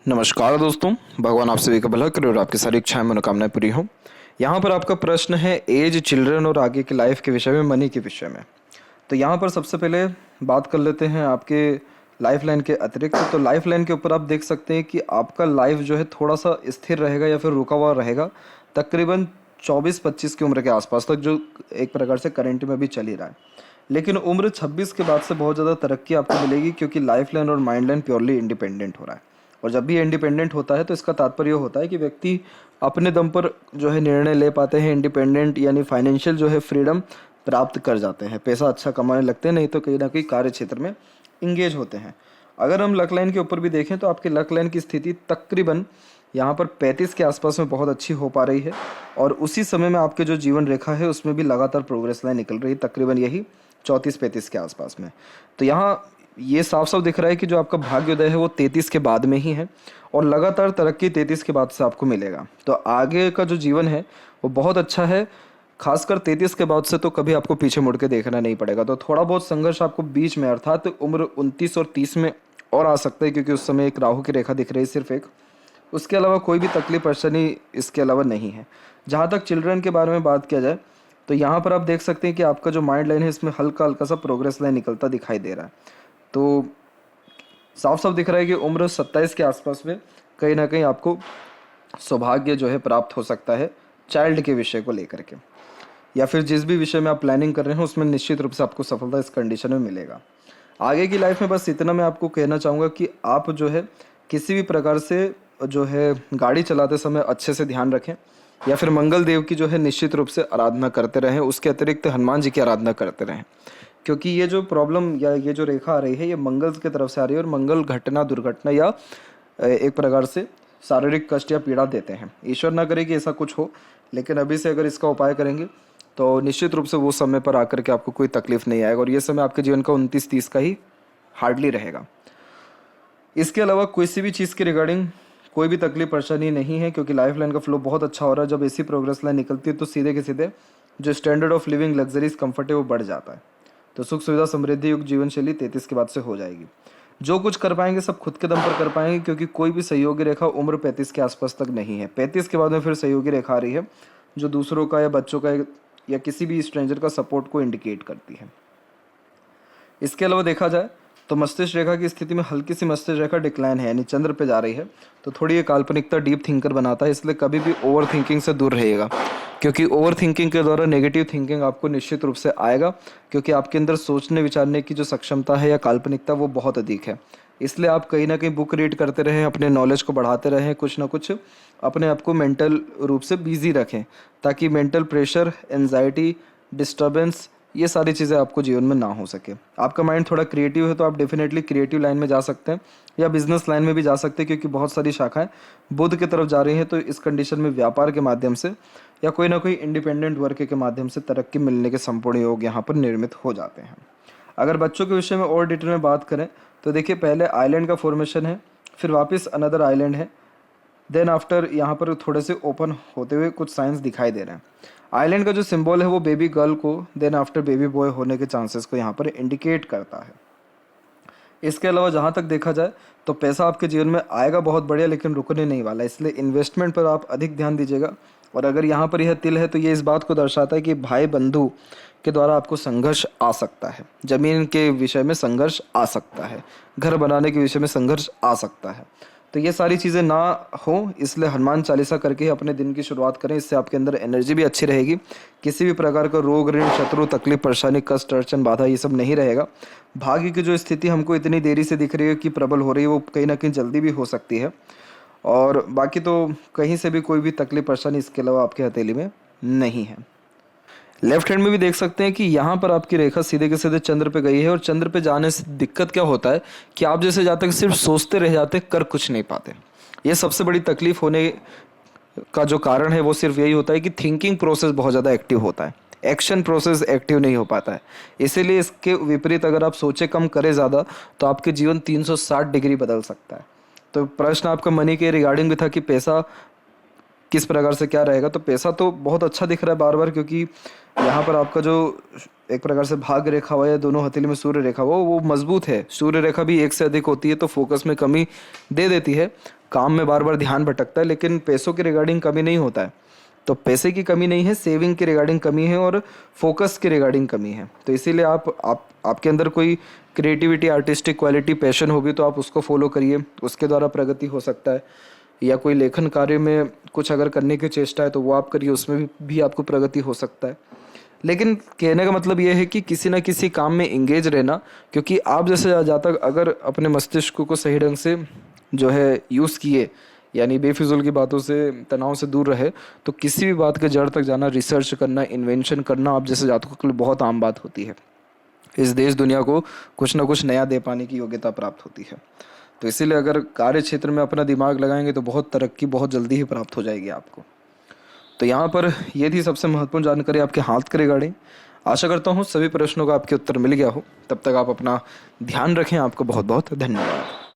नमस्कार दोस्तों, भगवान आप सभी का भला करे और आपकी सारी इच्छाएं मनोकामनाएं पूरी हो। यहाँ पर आपका प्रश्न है एज, चिल्ड्रन और आगे की लाइफ के विषय में, मनी के विषय में। तो यहाँ पर सबसे पहले बात कर लेते हैं आपके लाइफ लाइन के अतिरिक्त। तो लाइफ लाइन के ऊपर आप देख सकते हैं कि आपका लाइफ जो है थोड़ा सा स्थिर रहेगा या फिर रुका हुआ रहेगा, तकरीबन 24-25 की उम्र के आसपास तक, जो एक प्रकार से करंट में भी चल ही रहा है। लेकिन उम्र 26 के बाद से बहुत ज़्यादा तरक्की आपको मिलेगी, क्योंकि लाइफ लाइन और माइंड लाइन प्योरली इंडिपेंडेंट हो रहा है। और जब भी इंडिपेंडेंट होता है तो इसका तात्पर्य होता है कि व्यक्ति अपने दम पर जो है निर्णय ले पाते हैं, इंडिपेंडेंट यानी फाइनेंशियल जो है फ्रीडम प्राप्त कर जाते हैं, पैसा अच्छा कमाने लगते हैं, नहीं तो कहीं ना कहीं कार्य क्षेत्र में इंगेज होते हैं। अगर हम लक लाइन के ऊपर भी देखें तो आपकी लक लाइन की स्थिति तकरीबन यहाँ पर 35 के आसपास में बहुत अच्छी हो पा रही है, और उसी समय में आपके जो जीवन रेखा है उसमें भी लगातार प्रोग्रेस लाइन निकल रही है, तकरीबन यही 34-35 के आसपास में। तो यहाँ ये साफ साफ दिख रहा है कि जो आपका भाग्योदय है वो 33 के बाद में ही है, और लगातार तरक्की 33 के बाद से आपको मिलेगा। तो आगे का जो जीवन है वो बहुत अच्छा है, खासकर 33 के बाद से तो कभी आपको पीछे मुड़ के देखना नहीं पड़ेगा। तो थोड़ा बहुत संघर्ष आपको बीच में, अर्थात उम्र 29 और 30 में और आ सकता है, क्योंकि उस समय एक राहु की रेखा दिख रही है सिर्फ एक। उसके अलावा कोई भी तकलीफ परेशानी इसके अलावा नहीं है। जहाँ तक चिल्ड्रन के बारे में बात किया जाए तो यहाँ पर आप देख सकते हैं कि आपका जो माइंड लाइन है इसमें हल्का हल्का सा प्रोग्रेस लाइन निकलता दिखाई दे रहा है। तो साफ साफ दिख रहा है कि उम्र 27 के आसपास में कहीं ना कहीं आपको सौभाग्य जो है प्राप्त हो सकता है, चाइल्ड के विषय को लेकर के, या फिर जिस भी विषय में आप प्लानिंग कर रहे हैं उसमें निश्चित रूप से आपको सफलता इस कंडीशन में मिलेगा। आगे की लाइफ में बस इतना मैं आपको कहना चाहूँगा कि आप जो है किसी भी प्रकार से जो है गाड़ी चलाते समय अच्छे से ध्यान रखें, या फिर मंगल देव की जो है निश्चित रूप से आराधना करते रहें। उसके अतिरिक्त हनुमान जी की आराधना करते रहें, क्योंकि ये जो प्रॉब्लम या ये जो रेखा आ रही है ये मंगल की तरफ से आ रही है, और मंगल घटना, दुर्घटना या एक प्रकार से शारीरिक कष्ट या पीड़ा देते हैं। ईश्वर ना करे कि ऐसा कुछ हो, लेकिन अभी से अगर इसका उपाय करेंगे तो निश्चित रूप से वो समय पर आकर के आपको कोई तकलीफ नहीं आएगा, और ये समय आपके जीवन का 29-30 का ही हार्डली रहेगा। इसके अलावा किसी भी चीज़ के रिगार्डिंग कोई भी तकलीफ परेशानी नहीं है, क्योंकि लाइफ लाइन का फ्लो बहुत अच्छा हो रहा है। जब ऐसी प्रोग्रेस लाइन निकलती है तो सीधे के सीधे जो standard of living, luxuries, comfort है वो बढ़ जाता है। तो सुख सुविधा समृद्धि युक्त जीवन शैली 33 के बाद से हो जाएगी। जो कुछ कर पाएंगे सब खुद के दम पर कर पाएंगे, क्योंकि कोई भी सहयोगी रेखा उम्र 35 के आसपास तक नहीं है। 35 के बाद में फिर सहयोगी रेखा आ रही है, जो दूसरों का या बच्चों का या किसी भी स्ट्रेंजर का सपोर्ट को इंडिकेट करती है। इसके अलावा देखा जाए तो मस्तिष्क रेखा की स्थिति में हल्की सी मस्तिष्क रेखा डिक्लाइन है, यानी चंद्र पे जा रही है। तो थोड़ी ये काल्पनिकता डीप थिंकर बनाता है, इसलिए कभी भी ओवर थिंकिंग से दूर रहिएगा, क्योंकि ओवर थिंकिंग के द्वारा नेगेटिव थिंकिंग आपको निश्चित रूप से आएगा, क्योंकि आपके अंदर सोचने विचारने की जो क्षमता है या काल्पनिकता वो बहुत अधिक है। इसलिए आप कहीं ना कहीं बुक रीड करते रहें, अपने नॉलेज को बढ़ाते रहें, कुछ ना कुछ अपने आप को मेंटल रूप से बिजी रखें, ताकि मेंटल प्रेशर, एंजाइटी, डिस्टर्बेंस, ये सारी चीज़ें आपको जीवन में ना हो सके। आपका माइंड थोड़ा क्रिएटिव है तो आप डेफिनेटली क्रिएटिव लाइन में जा सकते हैं, या बिजनेस लाइन में भी जा सकते हैं, क्योंकि बहुत सारी शाखाएं बुध की तरफ जा रही हैं। तो इस कंडीशन में व्यापार के माध्यम से या कोई ना कोई इंडिपेंडेंट वर्क के माध्यम से तरक्की मिलने के संपूर्ण योग यहाँ पर निर्मित हो जाते हैं। अगर बच्चों के विषय में और डिटेल में बात करें तो देखिए, पहले आइलैंड का फॉर्मेशन है, फिर वापस अनदर आइलैंड है, देन आफ्टर यहाँ पर थोड़े से ओपन होते हुए कुछ साइंस दिखाई दे रहे हैं। आइलैंड का जो सिंबल है वो बेबी गर्ल को, देन आफ्टर बेबी बॉय होने के चांसेस को यहाँ पर इंडिकेट करता है। इसके अलावा जहाँ तक देखा जाए तो पैसा आपके जीवन में आएगा बहुत बढ़िया, लेकिन रुकने नहीं वाला, इसलिए इन्वेस्टमेंट पर आप अधिक ध्यान दीजिएगा। और अगर यहाँ पर यह तिल है तो ये इस बात को दर्शाता है कि भाई बंधु के द्वारा आपको संघर्ष आ सकता है, जमीन के विषय में संघर्ष आ सकता है, घर बनाने के विषय में संघर्ष आ सकता है। तो ये सारी चीज़ें ना हो, इसलिए हनुमान चालीसा करके ही अपने दिन की शुरुआत करें। इससे आपके अंदर एनर्जी भी अच्छी रहेगी, किसी भी प्रकार का रोग, ऋण, शत्रु, तकलीफ, परेशानी, कष्ट, अड़चन, बाधा ये सब नहीं रहेगा। भाग्य की जो स्थिति हमको इतनी देरी से दिख रही है कि प्रबल हो रही है, वो कहीं ना कहीं जल्दी भी हो सकती है। और बाकी तो कहीं से भी कोई भी तकलीफ परेशानी इसके अलावा आपके हथेली में नहीं है। लेफ्ट हैंड में भी देख सकते हैं कि यहाँ पर आपकी रेखा सीधे के सीधे चंद्र पे गई है, और चंद्र पे जाने से दिक्कत क्या होता है कि आप जैसे जाते सिर्फ सोचते रह जाते, कर कुछ नहीं पाते। ये सबसे बड़ी तकलीफ होने का जो कारण है वो सिर्फ यही होता है कि थिंकिंग प्रोसेस बहुत ज़्यादा एक्टिव होता है, एक्शन प्रोसेस एक्टिव नहीं हो पाता है। इसीलिए इसके विपरीत अगर आप सोचे कम करें ज़्यादा तो आपके जीवन 360 डिग्री बदल सकता है। तो प्रश्न आपका मनी के रिगार्डिंग भी था कि पैसा किस प्रकार से क्या रहेगा। तो पैसा तो बहुत अच्छा दिख रहा है बार बार, क्योंकि यहाँ पर आपका जो एक प्रकार से भाग रेखा हुआ है, दोनों हथेली में सूर्य रेखा हुआ, वो मजबूत है। सूर्य रेखा भी एक से अधिक होती है तो फोकस में कमी दे देती है, काम में बार बार ध्यान भटकता है, लेकिन पैसों के रिगार्डिंग कमी नहीं होता है। तो पैसे की कमी नहीं है, सेविंग के रिगार्डिंग कमी है और फोकस के रिगार्डिंग कमी है। तो इसीलिए आपके अंदर कोई क्रिएटिविटी, आर्टिस्टिक क्वालिटी, पैशन होगी तो आप उसको फॉलो करिए, उसके द्वारा प्रगति हो सकता है। या कोई लेखन कार्य में कुछ अगर करने की चेष्टा है तो वो आप करिए, उसमें भी आपको प्रगति हो सकता है। लेकिन कहने का मतलब ये है कि किसी ना किसी काम में इंगेज रहना, क्योंकि आप जैसे ज़्यादा अगर अपने मस्तिष्क को सही ढंग से जो है यूज़ किए, यानी बेफिजूल की बातों से, तनाव से दूर रहे, तो किसी भी बात के जड़ तक जाना, रिसर्च करना, इन्वेंशन करना आप जैसे जातकों के लिए बहुत आम बात होती है। इस देश दुनिया को कुछ ना कुछ नया दे पाने की योग्यता प्राप्त होती है। तो इसीलिए अगर कार्य क्षेत्र में अपना दिमाग लगाएंगे तो बहुत तरक्की बहुत जल्दी ही प्राप्त हो जाएगी आपको। तो यहाँ पर ये थी सबसे महत्वपूर्ण जानकारी आपके हाथ के रिगार्डिंग। आशा करता हूँ सभी प्रश्नों का आपके उत्तर मिल गया हो। तब तक आप अपना ध्यान रखें। आपको बहुत बहुत धन्यवाद।